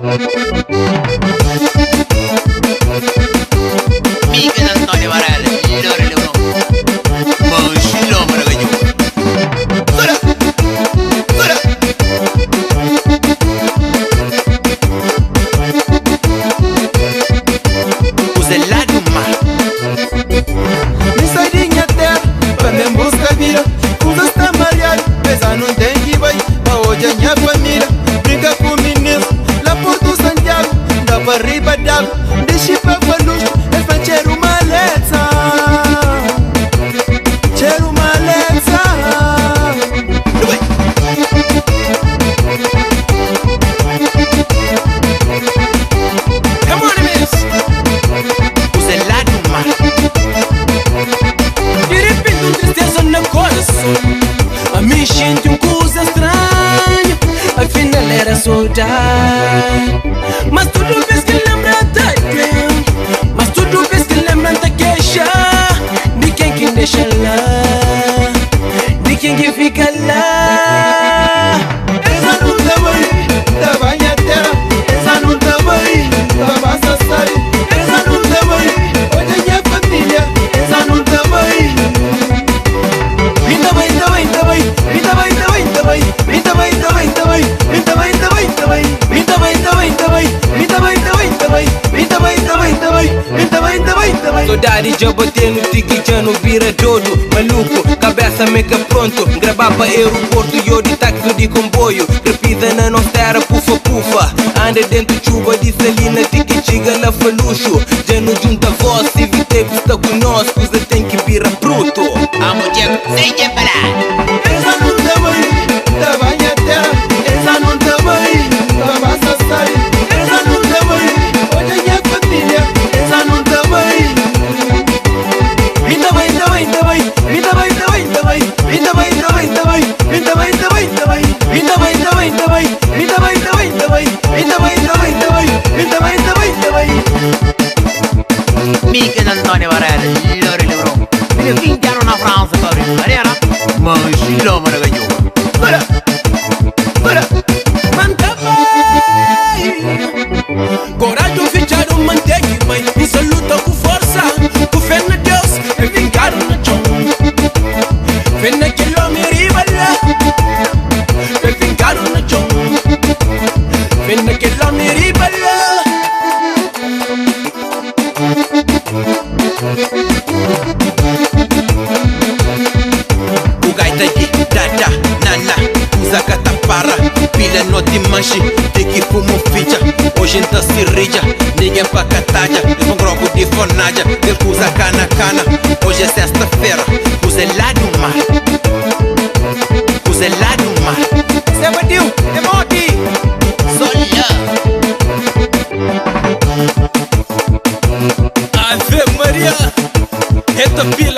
Miguel Antonio Varela, Lore Lebrón, Manchilo Maragaño. Ora, ora. Use lá do mar. Me saidinha terra, pra me busca vira. Usa esta mariado, mas não tem que vai. Pra hoje a minha família briga com o menino. Lá por do Santiago, dá pra riba d'água. Deixa pra luz, é pra cheiro maleta. Cheiro maleta. Come on, miss. Use lá do mar. De repente tristeza no coração. A mim sente coisa estranha. Afinal era saudade. Mas tudo vez que lembra da tempo. Mas tudo vez que lembra da queixa. De quem que deixa lá. De quem que fica lá. Essa não tá bem, tá bem a terra. Essa não tá bem, tá basta sair. Essa não tá bem, hoje é minha família. Essa não tá bem. Tá bem, tá bem, tá bem. Tá bem, tá bem, tá bem. Tá bem, tá bem, tá bem. Tá bem, tá bem, tá bem. Tá bem, tá bem, tá bem. Tá bem, tá bem, tá bem. Tá bem, tá bem, tá bem. Tá bem, tá bem, tá bem. Saudade já batendo, tiquijano vira todo maluco, cabeça meca pronto. Gravar pra aeroporto, eu de táxi de comboio. Repisa na nossa terra, pufa pufa. Anda dentro chuva de salina, tiquichiga lá falucho. Já não junta voz, se viteve está conosco, você tem que virar bruto. Vamos, Diego, sem te parar. Essa não tá bem, tá bem a terra. Essa não tá bem, tá basta sair. Essa não tá bem, hoje é minha família. Essa não tá bem. Tá bem, tá bem, tá bem. Tá bem, tá bem, tá bem. Tá bem, tá bem, tá bem. Tá bem, tá bem, tá bem. Tá bem, tá bem, tá bem. Tá bem, tá bem, tá bem. Tá bem, tá bem, tá bem. Tá bem, tá bem, tá bem. Miguel Antonio Varela, Lore Lebrón. Ele 20 anos na França, Fabrício Varela, Manchilo Maragaño. Ora, ora. Manta vai. Coragem fecharam, manteiga, mãe. Isso luta com força, com fé na Deus. E vingaram no chão. Fé naquele homem rivala. E vingaram no chão. Fé naquele homem rivala. O gaita de dada, nana, usa catapara. Pilha no de manche, tem que fumo ficha. Hoje então se rija, ninguém pra catalha. Um grogo de fornalha, ele usa cana cana. Hoje é sexta-feira, usa lá do mar. Usa lá do mar. Sebadil, é morte. Solha. Ave Maria, eita pia.